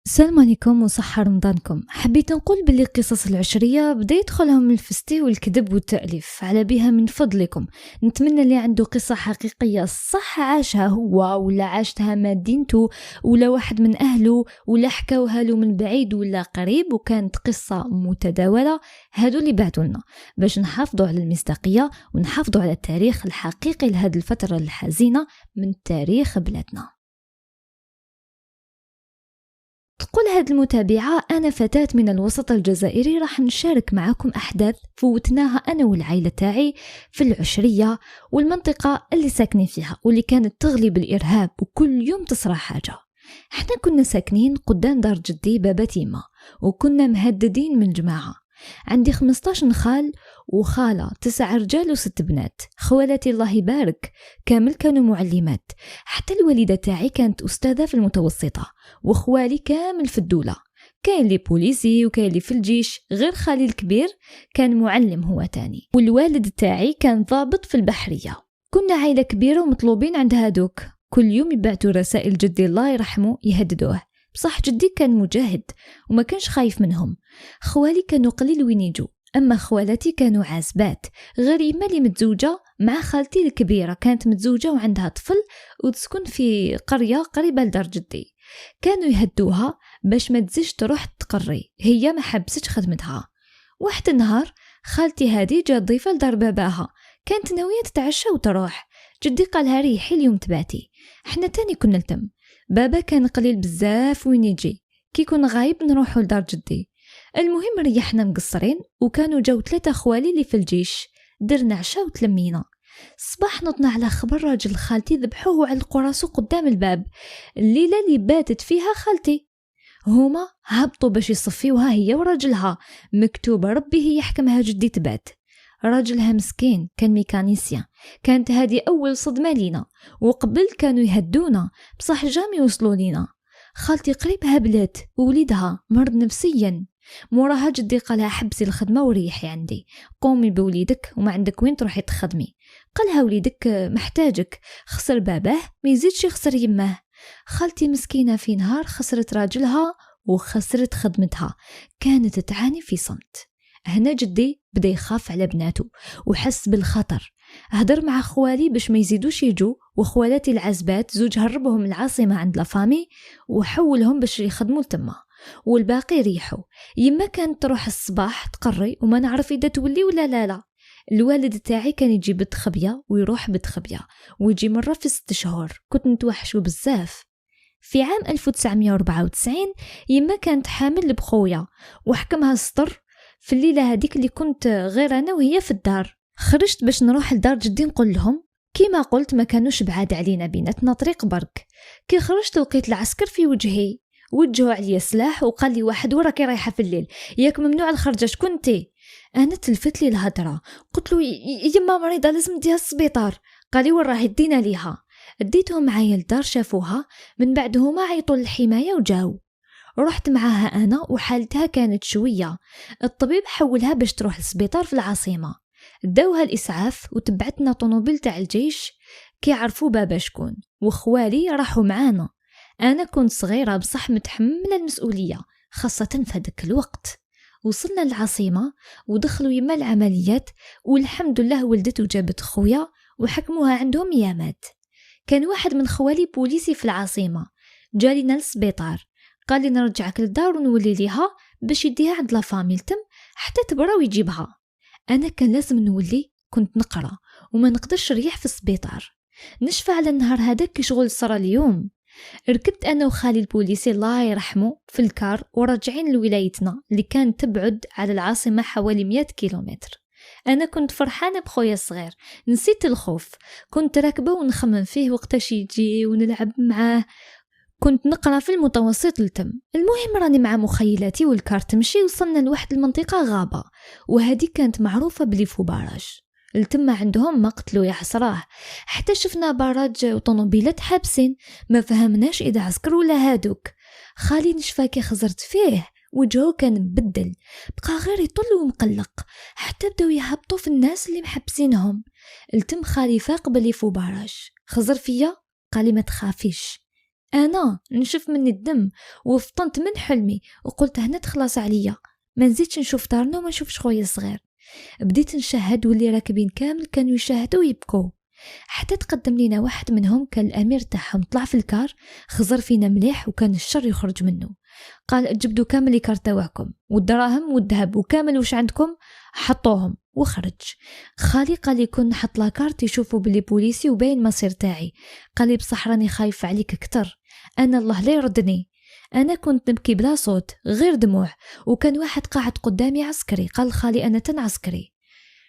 السلام عليكم وصحة رمضانكم. حبيت نقول باللي قصص العشرية بدا يدخلهم الفستي والكذب والتأليف، على بها من فضلكم نتمنى اللي عنده قصة حقيقية صح عاشها هو ولا عاشتها مدينته ولا واحد من أهله ولا حكاوها له من بعيد ولا قريب وكانت قصة متداولة، هادو اللي بعتوا لنا باش نحافظوا على المصداقية ونحافظوا على التاريخ الحقيقي لهذه الفترة الحزينة من تاريخ بلادنا. تقول هاد المتابعة: أنا فتاة من الوسط الجزائري، راح نشارك معكم أحداث فوتناها أنا والعائلة تاعي في العشرية والمنطقة اللي ساكنين فيها واللي كانت تغلب الإرهاب وكل يوم تصرى حاجة. احنا كنا ساكنين قدام دار جدي بابا تيمة وكنا مهددين من الجماعة. عندي 15 خال وخالة، 9 رجال و6 بنات. خوالاتي الله يبارك كامل كانوا معلمات، حتى الوالدة تاعي كانت أستاذة في المتوسطة، وخوالي كامل في الدولة، كاين لي بوليسي وكاين لي في الجيش، غير خالي الكبير كان معلم هو تاني، والوالد تاعي كان ضابط في البحرية. كنا عائلة كبيرة ومطلوبين عند هادوك، كل يوم يبعتوا رسائل جدي الله يرحمه يهددوه. بصح جدي كان مجاهد وما كانش خايف منهم. خوالي كانوا قليل وين يجوا، أما خوالاتي كانوا عازبات، غير يما اللي متزوجة مع خالتي الكبيرة كانت متزوجة وعندها طفل وتسكن في قرية قريبة لدار جدي. كانوا يهدوها باش ما تزيش تروح تقري، هي ما حبستش خدمتها. واحد النهار خالتي هذه جات ضيفة لدار باباها، كانت ناوية تتعشى وتروح. جدي قالها ريحي اليوم تباتي. احنا تاني كنا نلتم، بابا كان قليل بزاف وين يجي، كي كون غايب نروحوا لدار جدي. المهم ريحنا مقصرين وكانوا جاو 3 خوالي اللي في الجيش، درنا عشاء وتلمينا. صباح نطنا على خبر راجل خالتي ذبحوه وعلقوا راسو قدام الباب، الليلة اللي باتت فيها خالتي. هما هبطوا باش يصفيوها هي وراجلها، مكتوبة ربي هي يحكمها جدي تبات. راجلها مسكين كان ميكانيسيان، كانت هذه أول صدمة لينا، وقبل كانوا يهدونا بصح جامي يوصلوا لينا. خالتي قريب هبلت ووليدها مرض نفسيا، موراها جدي قالها حبسي الخدمة وريحي عندي، قومي بوليدك وما عندك وين تروحي تخدمي. قالها وليدك محتاجك، خسر باباه ما يزيدش يخسر يماه. خالتي مسكينة في نهار خسرت راجلها وخسرت خدمتها، كانت تعاني في صمت. هنا جدي بدا يخاف على بناته وحس بالخطر، هدر مع خوالي باش ما يزيدوش يجوا، وخوالاتي العزبات زوج هربهم العاصمة عند لافامي وحولهم باش يخدموا لتما، والباقي ريحوا. يما كانت تروح الصباح تقري وما نعرف إذا تولي ولا لا. الوالد تاعي كان يجي بتخبية ويروح بتخبية ويجي مرة في 6 شهور، كنت نتوحشو بزاف. في عام 1994 يما كانت حامل بخويا وحكمها السطر في الليلة هذيك اللي كنت غير أنا وهي في الدار. خرجت باش نروح لدار جدي نقول لهم، كيما قلت ما كانوش بعاد علينا، بيناتنا طريق برك. كي خرجت لقيت العسكر في وجهي، وجهوا عليا سلاح وقال لي واحد: وراكي رايحة في الليل، ياك ممنوع الخرجة، شكونتي؟ أنا تلفت لي الهضرة، قلت له يما مريضة لازم نديها السبيطار. قال لي وين راهي دينا ليها؟ اديتهم معايا للدار شافوها، من بعد هما عيطوا للحماية وجاو. رحت معاها أنا وحالتها كانت شوية، الطبيب حولها باش تروح السبيطار في العاصمة، داوها الإسعاف وتبعتنا طونوبيل تاع الجيش كي عرفوا بابا شكون، وخوالي راحوا معانا. أنا كنت صغيرة بصح متحملة المسؤولية خاصة في هذاك الوقت. وصلنا العاصمة ودخلوا يما العمليات، والحمد لله ولدت وجابت خويا وحكموها عندهم يامات. كان واحد من خوالي بوليسي في العاصمة، جالينا للسبيطار، قال لي نرجعك للدار ونولي ليها باش يديها عند لافاميل تم حتى تبرا ويجيبها. أنا كان لازم نولي، كنت نقرأ وما نقدرش نريح في السبيطار. نشفى على النهار هذاك كي شغل صرا اليوم. ركبت أنا وخالي البوليسي الله يرحمه في الكار وراجعين لولايتنا اللي كانت تبعد على العاصمة حوالي 100 كيلومتر. أنا كنت فرحانة بخويا الصغير، نسيت الخوف، كنت راكبة ونخمم فيه وقتاش يجي ونلعب معاه. كنت نقرأ في المتوسط لتم. المهم راني مع مخيلاتي والكار تمشي، وصلنا لواحد المنطقة غابة، وهذه كانت معروفة بلي فو باراج. التم عندهم ما قتلوا يا حسراه، حتى شفنا باراج وطونوبيلات حابسين، ما فهمناش إذا عسكر ولا هادوك. خالي نشفى كي خزرت فيه وجهه كان مبدل، بقى غير يطل ومقلق، حتى بداو يهبطوا في الناس اللي محبسينهم. التم خالي فاق بلي فو باراج، خزر فيا قال لي ما تخافيش، أنا نشف مني الدم وفطنت من حلمي وقلت هنا تخلص عليا، ما نزيدش نشوف دارنا وما نشوفش خويا الصغير. بديت نشاهد واللي راكبين كامل كانوا يشاهدوا ويبكوا، حتى تقدم لينا واحد منهم كان الأمير تاعهم، طلع في الكار خزر فينا مليح وكان الشر يخرج منه. قال جبدوا كامل الكار تاعكم والدراهم والذهب وكامل واش عندكم حطوهم وخرج. خالي قال لي كون نحط لاكارت يشوفوا بلي بوليسي وباين مصير تاعي. قال لي بصح راني خايف عليك كتر، انا الله لا يردني. انا كنت نبكي بلا صوت غير دموع، وكان واحد قاعد قدامي عسكري. قال خالي انا عسكري.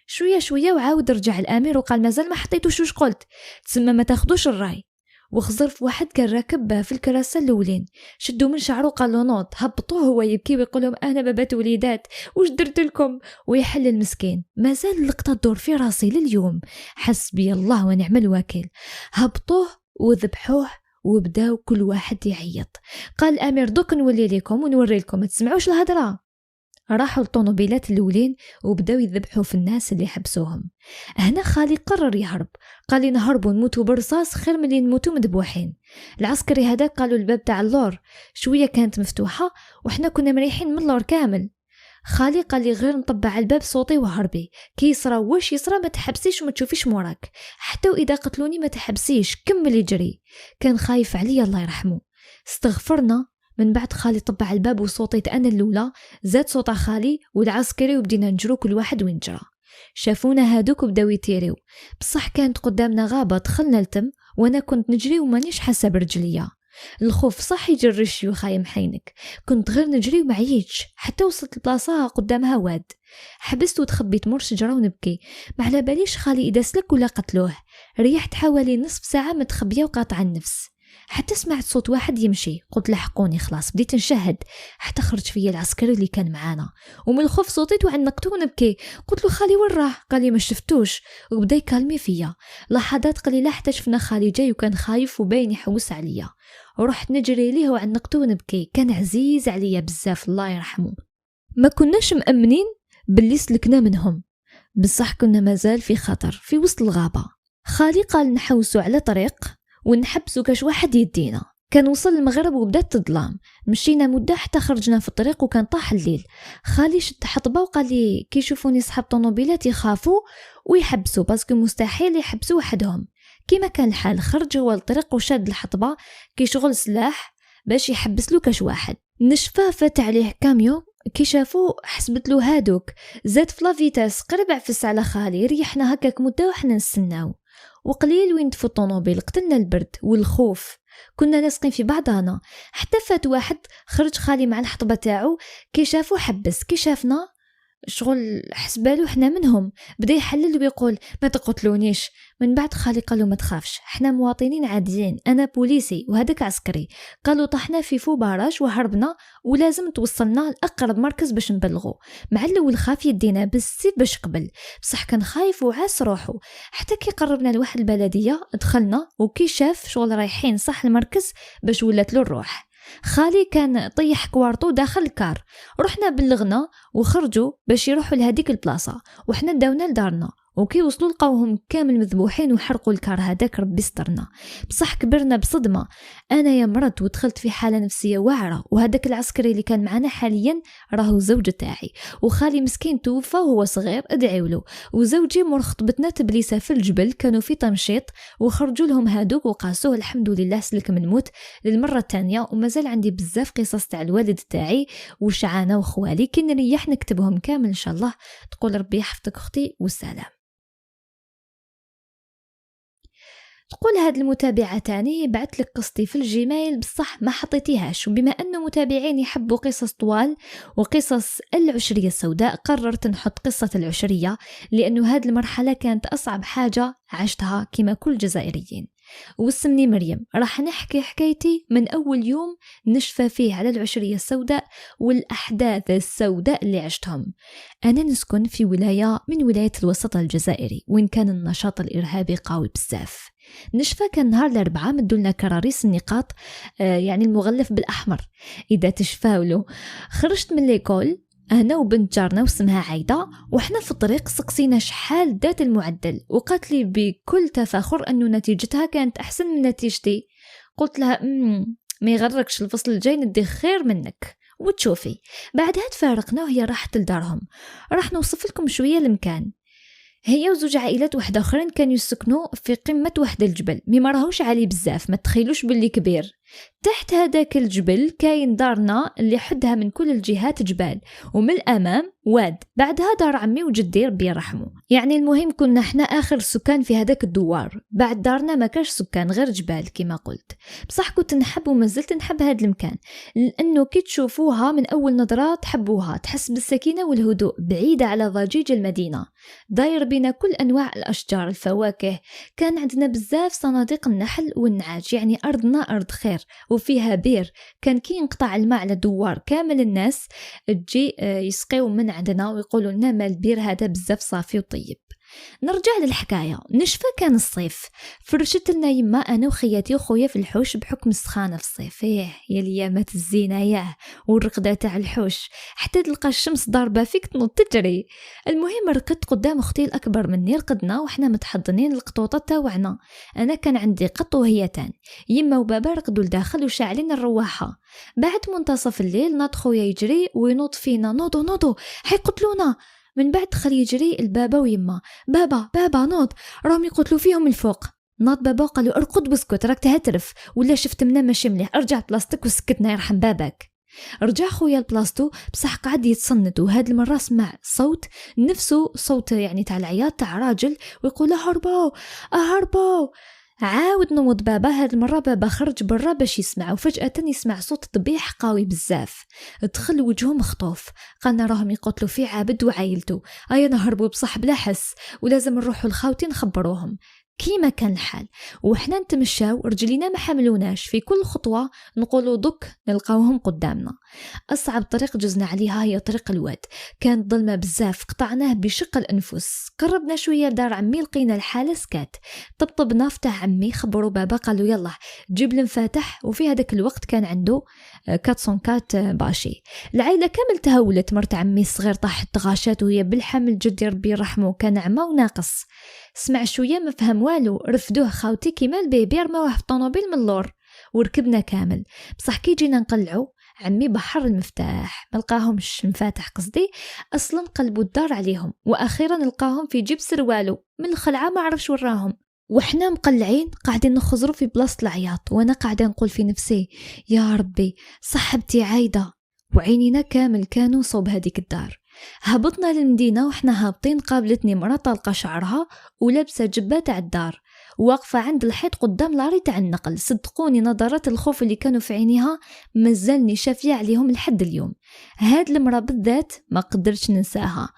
شويه شويه وعاود رجع الامير وقال مازال ما حطيتوش واش قلت، تسمى ما تاخدوش الراي. وخزر في واحد كان راكب في الكراسه الاولين، شدوا من شعره قال له نوض، هبطوه هو يبكي ويقول لهم انا بابات وليدات واش درت لكم، ويحل المسكين. مازال اللقطه تدور في راسي لليوم، حسبي الله ونعم الوكيل. هبطوه وذبحوه وبداو كل واحد يعيط. قال الامير دوك نولي لكم ونوري لكم، ما تسمعوش الهضره. راحوا الطونوبيلات الاولين وبداو يذبحوا في الناس اللي حبسوهم. هنا خالي قرر يهرب، قال لي نهربوا نموتوا برصاص خير ملي نموتوا مذبوحين. العسكري هذا قالوا الباب تاع اللور شويه كانت مفتوحه وحنا كنا مريحين من اللور كامل. خالي قال لي غير نطبع الباب صوتي وهربي، كي يصرى واش يصرى ما تحبسيش وما تشوفيش موراك، حتى واذا قتلوني ما تحبسيش كملي جري. كان خايف عليا الله يرحمه. استغفرنا. من بعد خالي طبع الباب وصوتيت أنا الأولى، زاد صوت خالي والعسكري وبدينا نجرو كل واحد وين جرى. شافونا هادوك وبداو يتيريو، بصح كانت قدامنا غابة دخلنا لتم وأنا كنت نجري ومانيش حاسة برجليا. الخوف صح يجري الشيوخ يا محينك، كنت غير نجري ومعيتش حتى وصلت البلاصة قدامها واد. حبست وتخبيت مور شجرة ونبكي، ما على باليش خالي إذا سلك ولا قتلوه. ريحت حوالي نصف ساعة متخبية وقاطعة النفس، حتى سمعت صوت واحد يمشي. قلت لحقوني خلاص، بديت نشهد حتى خرج فيا العسكري اللي كان معانا، ومن الخوف صوتيت وعنقته ونبكي. قلت له خالي وين راه؟ قال لي ما شفتوش، وبدا يكلمي فيا. لحظات قليله حتى شفنا خالي جاي وكان خايف وباين يحوس عليا، ورحت نجري ليه وعنقته ونبكي. كان عزيز عليا بزاف الله يرحمه. ما كناش مأمنين باللي سلكنا منهم، بصح كنا مازال في خطر في وسط الغابة. خالي قال نحوسوا على طريق ونحبسوا كاش واحد يدينا. كان وصل المغرب وبدات تظلام، مشينا مده حتى خرجنا في الطريق وكان طاح الليل. خالي شد حطبه وقال لي كي يشوفوني صحاب طونوبيلات يخافوا ويحبسوا، باسكو مستحيل يحبسوا وحدهم. كيما كان الحال خرج هو الطريق وشاد الحطبه كي شغل سلاح باش يحبس له كاش واحد. نشفاه فات عليه كاميو، كي شافوه حسبت له هادوك، زاد في لافيتاس قرب عفس على خالي. ريحنا هكاك مده وحنا نستناو، وقليل وين تفوت الطونوبيل قتلنا البرد والخوف، كنا لاصقين في بعضنا. حتى فات واحد خرج خالي مع الحطبه تاعو، كي شافو حبس، كي شافنا شغل حسبالو حنا منهم، بدا يحلل ويقول ما تقتلونيش. من بعد خالي قالوا ما تخافش، حنا مواطنين عاديين، انا بوليسي وهذاك عسكري. قالوا طحنا في فو باراج وهربنا ولازم توصلنا لاقرب مركز باش نبلغوا. مع الاول خاف يدينا بالسيف باش قبل، بصح كان خايف وعاس روحه. حتى كي قربنا لواحد البلديه دخلنا، وكي شاف شغل رايحين صح المركز باش ولات له الروح. خالي كان طيح كوارطو داخل الكار، رحنا بلغنا وخرجوا باش يروحوا لهديك البلاصه، وحنا داونا لدارنا. وكي وصلوا لقاوهم كامل مذبوحين وحرقوا الكار هذاك، ربي سترنا. بصح كبرنا بصدمه، انا يا مرض ودخلت في حاله نفسيه واعره. وهذاك العسكري اللي كان معنا حاليا راهو زوج تاعي، وخالي مسكين توفى وهو صغير ادعيوا له. وزوجي مور خطبتنا تبليسه في الجبل، كانوا في تمشيط وخرجوا لهم هادوك وقاسوه. الحمد لله سلك من موت للمره الثانيه. ومازال عندي بزاف قصص تاع الوالد تاعي وشعانه وخوالي، كي نريح نكتبهم كامل ان شاء الله. تقول ربي يحفظك اختي والسلام. تقول هاد المتابعة تاني بعت لك قصتي في الجيميل بصح ما حطيتيهاش، وبما أنه متابعين يحبوا قصص طوال وقصص العشرية السوداء قررت نحط قصة العشرية، لأنه هاد المرحلة كانت أصعب حاجة عشتها كما كل جزائريين. واسمني مريم، راح نحكي حكايتي من أول يوم نشفى فيه على العشرية السوداء والأحداث السوداء اللي عشتهم. أنا نسكن في ولاية من ولاية الوسط الجزائري وين كان النشاط الإرهابي قوي بزاف. نشفى كان نهار الأربعاء مدولنا كراريس النقاط، يعني المغلف بالأحمر إذا تشفاولو. خرجت من ليكول أنا وبنت جارنا واسمها عايدة، وإحنا في الطريق سقسينا شحال دات المعدل، وقالت لي بكل تفاخر أنه نتيجتها كانت أحسن من نتيجتي. قلت لها ما يغركش الفصل الجاي ندي خير منك وتشوفي. بعدها تفارقنا وهي راحت لدارهم. راح نوصف لكم شوية المكان. هي وزوج عائلات واحدة أخرين كانوا يسكنوا في قمة واحد الجبل، ما راهوش عالي بزاف، ما تخيلوش باللي كبير. تحت هذاك الجبل كاين دارنا اللي حدها من كل الجهات جبال، ومن الأمام واد. بعدها دار عمي وجدي ربي يرحمه. يعني المهم كنا احنا آخر سكان في هذاك الدوار. بعد دارنا ما كاش سكان غير جبال كما قلت. بصح كنت نحب وما زلت نحب هذا المكان، لأنه كي تشوفوها من أول نظرة تحبوها، تحس بالسكينة والهدوء بعيدة على ضجيج المدينة. داير بين كل أنواع الأشجار، الفواكه، كان عندنا بزاف صناديق النحل والنعاج، يعني أرضنا أرض خير وفيها بير. كان كي ينقطع الماء على دوار كامل الناس تجي يسقيو من عندنا ويقولوا لنا ما البير هذا بزاف صافي وطيب. نرجع للحكاية. نشفى كان الصيف، فرشت لنا يما أنا وخياتي وخويا في الحوش بحكم السخانة في الصيف. يا اليامات الزينة والرقدة تاع الحوش، حتى تلقى الشمس ضاربة فيك تنوض تجري. المهم ركضت قدام أختي الأكبر مني، رقدنا وحنا متحضنين القطوطة تاوعنا. أنا كان عندي قط وهي تان. يما وبابا رقدوا لداخل وشاعلين الرواحة. بعد منتصف الليل ناض خويا يجري وينوض فينا، نوضو حيقتلونا. من بعد دخل يجري البابا ويما، بابا نوض راهم يقتلوا فيهم الفوق. ناض بابا قالوا ارقد واسكت راك تهترف ولا شفت منا ماشي مليح، ارجع بلاصتك وسكتنا يرحم باباك. رجع خويا لبلاصتو بصح قعد يتصنت، وهاد المره سمع صوت نفسه صوت يعني تاع العياط تاع راجل ويقول هربوا. عاود نوض بابا. هاد المرة بابا خرج برا باش يسمع، وفجأة يسمع صوت طبيح قوي بزاف. دخل وجهه مخطوف، قالنا راهم يقتلوا في عابد وعائلته. ايا نهربوا بصح بلا حس، ولازم نروحوا لخاوتي نخبروهم. كيما كان الحال وحنا نتمشاو، رجلينا ما حملوناش، في كل خطوة نقولوا دك نلقاوهم قدامنا. أصعب طريق جزنا عليها هي طريق الواد، كانت ظلمة بزاف، قطعناه بشق الأنفس. قربنا شوية لدار عمي لقينا الحالة سكات. طبطبنا فتح عمي، خبروا بابا قالوا يلا جيب المفاتح. وفي هذاك الوقت كان عنده 404 باشي. العائلة كامل تهولت. مرت عمي الصغير طاحت غاشات وهي بالحمل، جدي ربي يرحمه كان عمى وناقص. سمع شوية ما فهم والو، رفدوه خاوتي كيما البيبي رماوه في الطوموبيل من اللور وركبنا كامل. بصح كي جينا نقلعو عمي بحر المفتاح، ما لقاهمش المفاتح قصدي، اصلا قلبوا الدار عليهم، واخيرا لقاهم في جيب سروالو من الخلعه ما عرفش وراهم. وحنا مقلعين قاعدين نخزروا في بلاصه العياط، وانا قاعده نقول في نفسي يا ربي صاحبتي عايده. وعينينا كامل كانوا صوب هذيك الدار. هبطنا للمدينة وحنا هابطين قابلتني مرة طالقة شعرها ولابسة جبة تاع الدار، واقفة عند الحيط قدام لاري تاع النقل. صدقوني نظرات الخوف اللي كانوا في عينيها مازالني شافية عليهم لحد اليوم. هاد المرة بالذات ما قدرتش ننساها.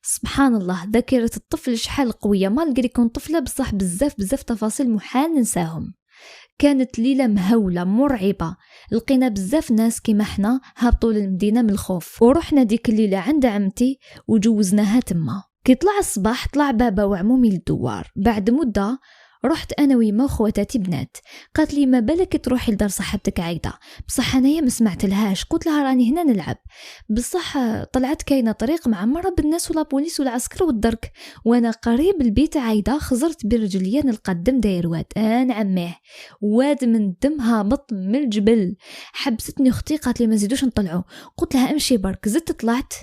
سبحان الله، ذاكرة الطفل شحال قوية، ما لقري كون طفلة بصح بزاف تفاصيل محال ننساهم. كانت ليلة مهولة مرعبة، لقينا بزاف ناس كيما احنا هابطوا للمدينة من الخوف. ورحنا ديك الليلة عند عمتي وجوزناها تما. كي طلع الصباح طلع بابا وعمومي للدوار. بعد مدة رحت انا ويما وخواتاتي بنات. قالت لي ما بالك تروحي لدار صاحبتك عايده؟ بصح انايا ما سمعت لهاش، قلت لها راني هنا نلعب. بصح طلعت كاينه طريق معمره بالناس ولا بوليس ولا عسكر والدرك، وانا قريب البيت عايده خزرت برجليا نلقى الدم داير واد. نعميه واد من الدم هابط من الجبل. حبستني اختي قالت لي ما زيدوش نطلعوا، قلت لها امشي برك. زدت طلعت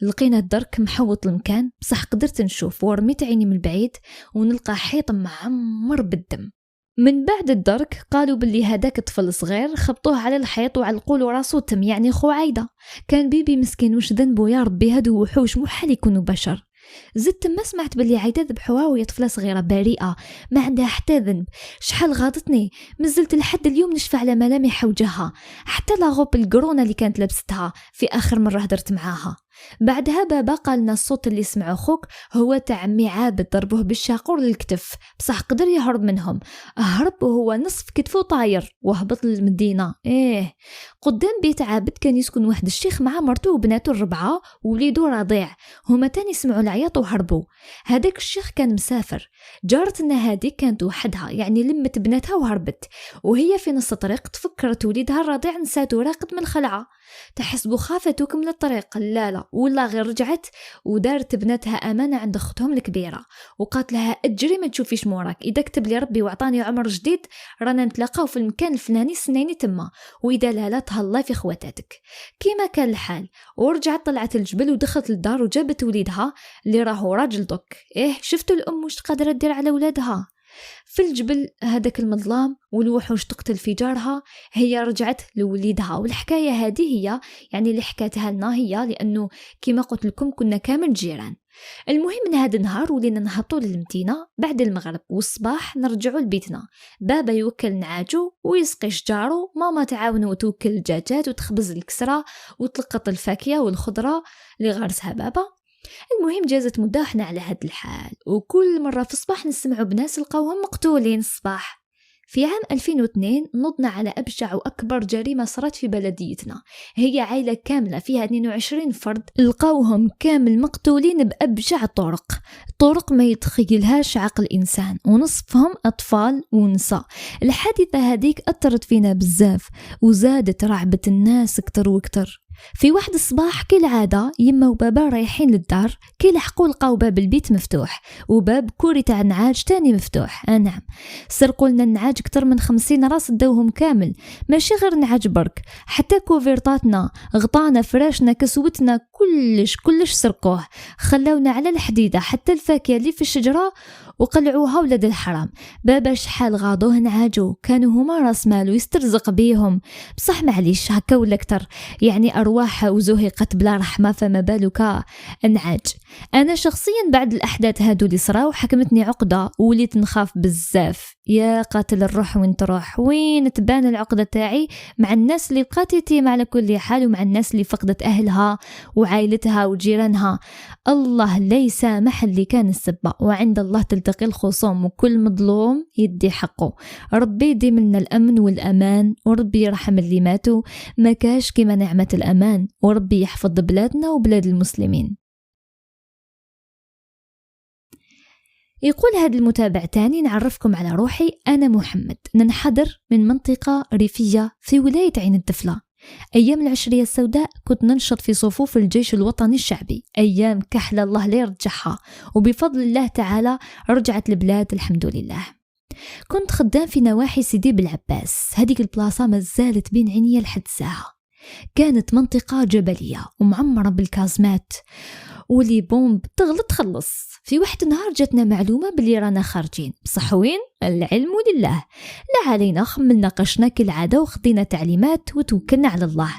لقينا الدرك محوط المكان، بصح قدرت نشوف ورميت عيني من بعيد ونلقى حيط معمر بالدم. من بعد الدرك قالوا باللي هداك طفل صغير خبطوه على الحيط وعلقوا له راسو تم، يعني خو عايده. كان بيبي مسكين، وش ذنبه يا ربي، هادو وحوش محال يكونوا بشر. زدت ما سمعت باللي عايده ذبحوها وهي طفله صغيره بريئه ما عندها حتى ذنب. شحال غاضتني، مازلت لحد اليوم نشفى على ملامح وجهها، حتى لاغوب القرونه اللي كانت لابستها في اخر مره هدرت معاها. بعدها بابا قالنا الصوت اللي سمعه خوك هو تاع عمي عابد، ضربوه بالشاقور للكتف بصح قدر يهرب منهم. هرب وهو نصف كتفه طاير وهبط للمدينة. قدام بيت عابد كان يسكن واحد الشيخ مع مرته وبناته الربعة ووليدو رضيع، هما تاني سمعوا العياط وهربوا. هذاك الشيخ كان مسافر. جارتنا هذه كانت وحدها، يعني لمت بناتها وهربت، وهي في نص الطريق تفكرت وليدها الرضيع نساتو راقد من الخلعة. تحسبوا خافتو كمل الطريق، لا ولا غير رجعت ودارت بناتها أمانة عند أختهم الكبيرة وقالت لها أجري ما تشوفيش موراك، إذا كتب لي ربي وعطاني عمر جديد رانا نتلاقاو في المكان الفلاني سنيني تما، وإذا لا تهلاي في خواتاتك. كيما كان الحال ورجعت طلعت الجبل ودخلت للدار وجابت وليدها اللي راهو راجل دوك. شفتوا الأم واش قادرة دير على ولادها في الجبل هذاك المظلام والوحوش تقتل في جارها، هي رجعت لوليدها. والحكاية هذه هي يعني اللي حكاتها لنا هي لأنه كما قلت لكم كنا كامل جيران. المهم من هذا النهار ولينا نهبطوا للمدينة بعد المغرب، والصباح نرجعوا لبيتنا. بابا يوكل نعاجو ويسقي شجارو، ماما تعاون وتوكل الدجاجات وتخبز الكسرة وتلقط الفاكهة والخضرة اللي غارسها بابا. المهم جازت مدة احنا على هاد الحال، وكل مرة في الصباح نسمعوا بناس لقاوهم مقتولين الصباح. في عام 2002 نضنا على أبشع وأكبر جريمة صارت في بلديتنا، هي عائلة كاملة فيها 22 فرد لقاوهم كامل مقتولين بأبشع طرق ما يتخيلهاش عقل إنسان، ونصفهم أطفال ونساء. الحادثة هذيك أثرت فينا بزاف وزادت رعبة الناس أكتر وأكتر. في واحد الصباح كالعادة يما وبابا رايحين للدار، كي لحقوا لقاو باب البيت مفتوح وباب كوري تاع النعاج تاني مفتوح. نعم، سرقوا لنا النعاج اكثر من 50 راس داوهم كامل، ماشي غير نعاج برك، حتى كوفيرطاتنا غطانا فراشنا كسوتنا كلش سرقوه. خلاونا على الحديدة حتى الفاكهة اللي في الشجرة وقلعوها ولاد الحرام. بابا شحال غاضوه نعاجو، كانوا هما راس مالو يسترزق بيهم، بصح معليش هكا ولا اكتر، يعني أرواح وزهقت بلا رحمة، فما بالك نعاج. أنا شخصيا بعد الأحداث هادو اللي صراو حكمتني عقدة ووليت نخاف بزاف. يا قاتل الروح وين تروح، وين تبان العقدة تاعي مع الناس اللي بقات يتيم على كل حال، ومع الناس اللي فقدت أهلها وعائلتها وجيرانها. الله لا يسامح اللي كان السبة، وعند الله تلتقي الخصوم، وكل مظلوم يدي حقه. ربي يديم لنا الأمن والأمان، وربي يرحم اللي ماتوا، ما كاش كما نعمة الأمان، وربي يحفظ بلادنا وبلاد المسلمين. يقول هذا المتابع تاني: نعرفكم على روحي، أنا محمد، ننحدر من منطقة ريفية في ولاية عين الدفلة. أيام العشرية السوداء كنت ننشط في صفوف الجيش الوطني الشعبي، أيام كحلة الله لا يرجعها، وبفضل الله تعالى رجعت البلاد الحمد لله. كنت خدام في نواحي سيدي بالعباس، هذيك البلاصة ما زالت بين عيني لحد ساعة. كانت منطقة جبلية ومعمرة بالكازمات ولي بومب تغلط تخلص. في واحد النهار جاتنا معلومة بلي رانا خارجين، بصح وين؟ العلم لله. لا علينا، خملنا قشنا كالعادة وخدينا تعليمات وتوكلنا على الله.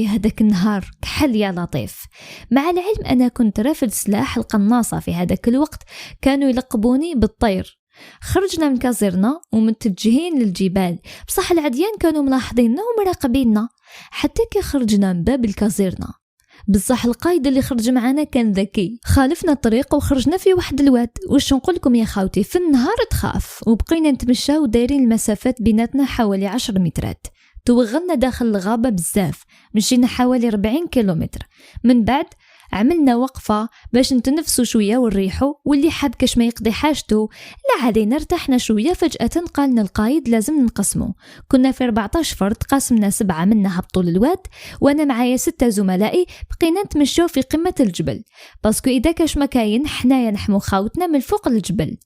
هذاك النهار كحل يا لطيف. مع العلم أنا كنت رافد سلاح القناصة في هذاك الوقت، كانوا يلقبوني بالطير. خرجنا من كازيرنا ومتجهين للجبال، بصح العديان كانوا ملاحظيننا ومراقبيننا حتى كي خرجنا من باب الكازيرنا. بصح القايد اللي خرج معنا كان ذكي، خالفنا الطريق وخرجنا في واحد الواد. واش نقول لكم يا خاوتي، في النهار تخاف، وبقينا نتمشى ودايرين المسافات بيناتنا حوالي 10 مترات. توغلنا داخل الغابة بزاف، مشينا حوالي 40 كيلومتر. من بعد عملنا وقفة باش نتنفسوا شوية ونريحوا، واللي حاب كاش ما يقضي حاجته. لا علينا ارتحنا شوية. فجأة قالنا القايد لازم نقسموا. كنا في 14 فرد، قاسمنا 7 منا هبطوا للواد، وانا معايا 6 زملائي بقينا نتمشوا في قمة الجبل، باسكو اذا كاش ما كاين حنايا نحمو خاوتنا من فوق الجبل.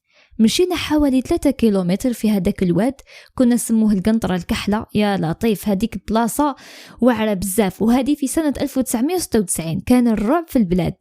مشينا حوالي 3 كيلومتر في هذاك الواد، كنا نسموه القنطرة الكحلة. يا لطيف، هذيك بلاصة وعرة بزاف، وهذه في سنة 1996. كان الرعب في البلاد.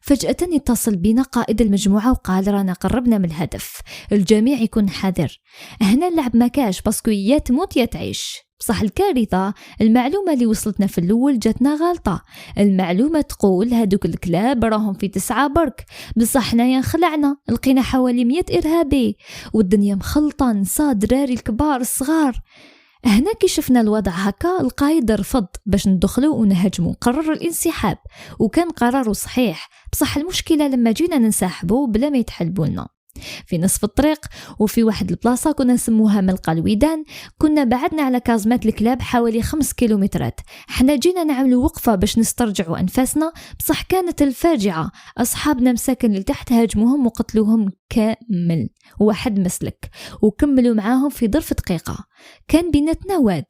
فجأة اتصل بنا قائد المجموعة وقال رانا قربنا من الهدف، الجميع يكون حذر. هنا اللعب ما كاش، باسكو يا تموت يا تعيش. بصح الكارثة، المعلومة اللي وصلتنا في الأول جاتنا غلطة. المعلومة تقول هادوك الكلاب راهم في 9 برك، بصح حنايا خلعنا، لقينا حوالي 100 إرهابي، والدنيا مخلطة، نساء دراري الكبار الصغار. هنا كي شفنا الوضع هكا، القايد رفض باش ندخلوا ونهجموا، قرر الانسحاب، وكان قراره صحيح. بصح المشكلة لما جينا ننسحبوا بلا ما يتحلبوا لنا في نصف الطريق، وفي واحد البلاصة كنا نسموها ملقى الويدان، كنا بعدنا على كازمات الكلاب حوالي 5 كيلومترات. حنا جينا نعملوا وقفة باش نسترجعوا أنفاسنا، بصح كانت الفاجعة، أصحابنا مساكن اللي تحت هاجموهم وقتلوهم كامل، واحد مسلك، وكملوا معاهم في ظرف دقيقة. كان بيناتنا واد،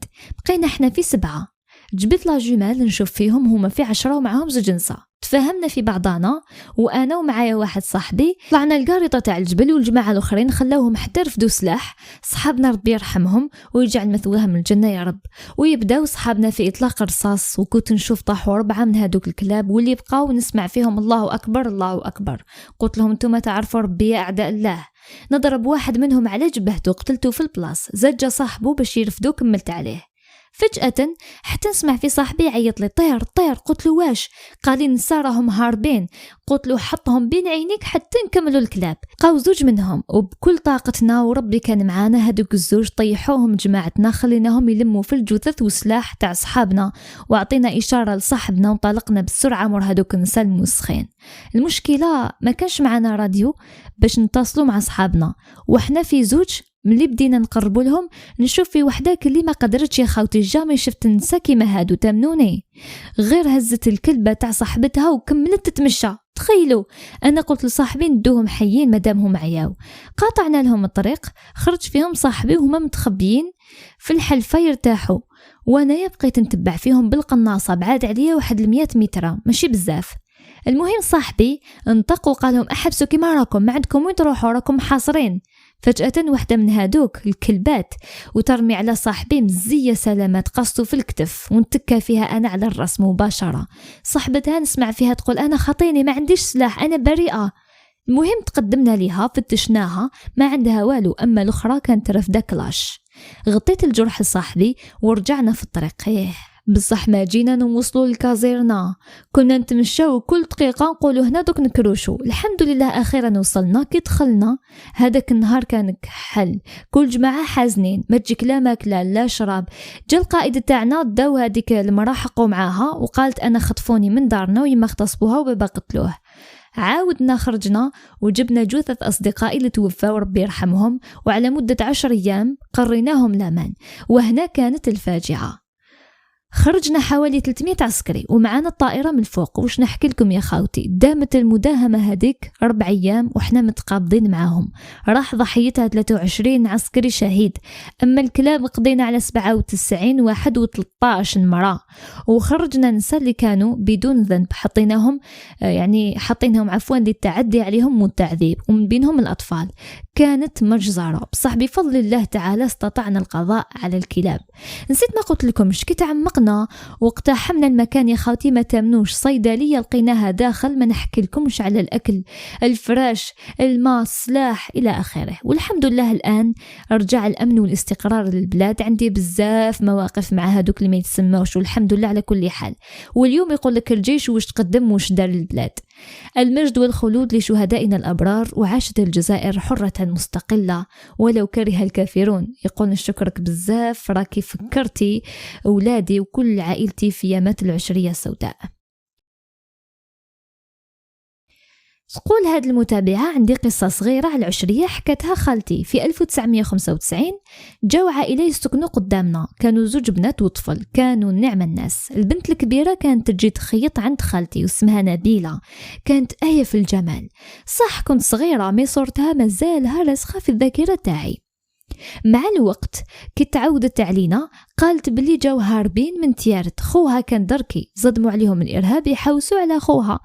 بقينا احنا في 7. جبت لا جمال نشوف فيهم، هما في 10 ومعاهم 2 نساء. تفاهمنا في بعضنا، وانا ومعايا واحد صاحبي طلعنا القارطه تاع الجبل، والجماعه الاخرين خلاوهم حتى رفدوا سلاح. صحابنا ربي يرحمهم ويجعل مثواهم الجنه يا رب. ويبداو صحابنا في اطلاق رصاص، وكنت نشوف طاحوا 4 من هذوك الكلاب، واللي بقاو نسمع فيهم الله اكبر الله اكبر. قلت لهم انتم تعرفوا ربي يا اعداء الله. نضرب واحد منهم على جبهته وقتلته في البلاص، زاد جا صاحبه باش يرفدو كملت عليه. فجأة حتى نسمع في صاحبي يعيط لي طير طير. قلت له واش؟ قال لي نسا راهم هاربين. قلت له حطهم بين عينيك حتى نكملوا الكلاب. بقاو 2 منهم، وبكل طاقتنا وربي كان معانا هذوك الزوج طيحوهم جماعتنا، خليناهم يلموا في الجثث والسلاح تاع صحابنا، وعطينا إشارة لصاحبنا وانطلقنا بسرعة مور هذوك النساء الموسخين. المشكلة ما كانش معانا راديو باش نتصلوا مع صحابنا، وحنا في 2 ملي بدينا نقربوا لهم نشوف في وحده كلي ما قدرتش يا خاوتي جامي شفت نسا كيما هادو تمنوني، غير هزت الكلبه تاع صاحبتها وكملت تتمشى. تخيلوا انا قلت لصاحبي ندوهم حيين مادامهم عياو. قاطعنا لهم الطريق، خرج فيهم صاحبي وهما متخبيين في الحلفه يرتاحوا، وانا بقيت نتبع فيهم بالقناصه بعاد عليا واحد 100 متر ماشي بزاف. المهم صاحبي انطق وقال لهم احبسوا كيما راكم، ما عندكم وين تروحوا راكم حاصرين. فجأة واحدة من هادوك الكلبات وترمي على صاحبي مزية سلامات قصته في الكتف، ونتكى فيها أنا على الرأس مباشرة. صاحبتها نسمع فيها تقول أنا خطيني ما عنديش سلاح أنا بريئة. المهم تقدمنا ليها فتشناها ما عندها والو، أما الأخرى كانت رافدة كلاش. غطيت الجرح لصاحبي ورجعنا في الطريق. بصح ما جينا نوصلوا للكازيرنا، كنا نتمشاو كل دقيقه نقولوا هنا دوك نكروشوا. الحمد لله اخيرا وصلنا. كي دخلنا هذاك النهار كان كحل، كل جماعه حازنين، ما تجيك لا ماكله لا شراب. جا القائد تاعنا داو هذيك المراه حقوا معاها وقالت انا خطفوني من دارنا ويما اغتصبوها وبابا قتلوه. عاودنا خرجنا وجبنا جثث أصدقائي اللي توفوا ربي يرحمهم، وعلى مدة 10 أيام قريناهم الأمان. وهنا كانت الفاجعة. خرجنا حوالي 300 عسكري ومعانا الطائرة من الفوق. وش نحكي لكم يا خاوتي، دامت المداهمة هذيك 4 أيام وإحنا متقابضين معاهم. راح ضحيتها 23 عسكري شهيد، أما الكلاب قضينا على 97 واحد و13 مرة. وخرجنا نساء اللي كانوا بدون ذنب، حطيناهم عفوا للتعدي عليهم والتعذيب، ومن بينهم الأطفال. كانت مجزرة، بصح بفضل الله تعالى استطعنا القضاء على الكلاب. نسيت ما قلت لكمش كي تعمقنا واقتحمنا المكان يا خاوتي ما تامنوش، صيدلية لقيناها داخل، ما نحكي لكمش على الأكل، الفراش، الماء، السلاح إلى آخره. والحمد لله الآن رجع الأمن والاستقرار للبلاد. عندي بزاف مواقف مع هادوك اللي ما يتسموش، والحمد لله على كل حال. واليوم يقول لك الجيش وش تقدم وش دار للبلاد. المجد والخلود لشهدائنا الأبرار، وعاشت الجزائر حرة مستقلة ولو كره الكافرون. يقول نشكرك بزاف، راكي فكرتي أولادي وكل عائلتي في يامات العشرية السوداء. تقول هاد المتابعة عندي قصة صغيرة على العشرية حكتها خالتي. في 1995 جاو عائلة يسكنوا قدامنا، كانوا 2 بنات وطفل، كانوا نعم الناس. البنت الكبيرة كانت تجي تخيط عند خالتي واسمها نبيلة، كانت آية في الجمال. صح كنت صغيرة مي صورتها مازالها راسخة في الذاكرة تاعي. مع الوقت كي تعودت علينا قالت بلي جاو هاربين من تيارت، خوها كان دركي، صدموا عليهم الإرهاب يحوسوا على خوها.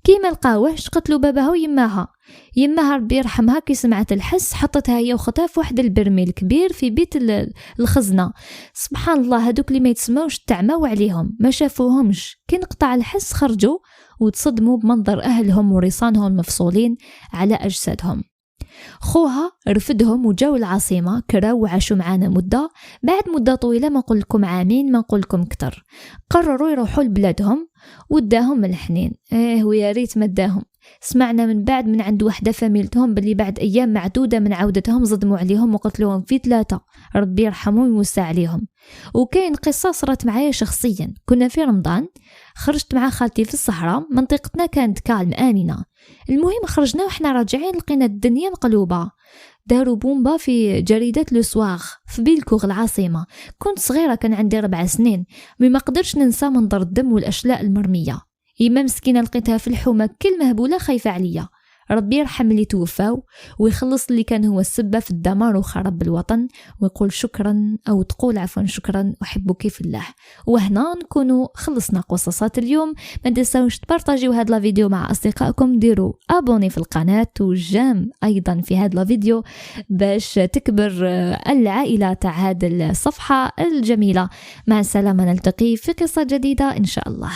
كيما لقاوهش قتلوا باباها ويماها. يماها ربي يرحمها كي سمعت الحس حطتها هي وختها في واحد البرميل كبير في بيت الخزنة. سبحان الله هادوك اللي ما يتسموش تعموا عليهم ما شافوهمش. كي نقطع الحس خرجوا وتصدموا بمنظر أهلهم ورصانهم مفصولين على أجسادهم. خوها رفدهم وجاو العاصمة، كراو وعاشوا معانا مدة. بعد مدة طويلة ما نقول لكم عامين ما نقول لكم كتر، قرروا يروحوا لبلادهم وداهم من الحنين. ويا ريت ما داهم. سمعنا من بعد من عند واحدة فاميلتهم بلي بعد أيام معدودة من عودتهم صدموا عليهم وقتلوهم في 3، ربي يرحمهم ويوسع عليهم. وكاين قصة صارت معايا شخصيا. كنا في رمضان، خرجت مع خالتي في الصحراء، منطقتنا كانت كالم آمنة. المهم خرجنا وحنا راجعين لقينا الدنيا مقلوبة. داروا بومبا في جريدة لوسواغ في بيلكوغ العاصمة. كنت صغيرة كان عندي 4 سنين، ما قدرش ننسى منظر الدم والأشلاء المرمية. إما مسكينة لقيتها في الحومة كل مهبولة خايفة عليا. ربي يرحم اللي توفاو ويخلص اللي كان هو السبب في الدمار وخرب الوطن، ويقول شكرا أو تقول عفوا شكرا أحبك في الله. وهنا نكونوا خلصنا قصصات اليوم. ما تنساوش تبارطاجيو هذا الفيديو مع أصدقائكم، ديروا أبوني في القناة وجام أيضا في هذا الفيديو باش تكبر العائلة تاع هذه الصفحة الجميلة. مع السلامة، نلتقي في قصة جديدة إن شاء الله.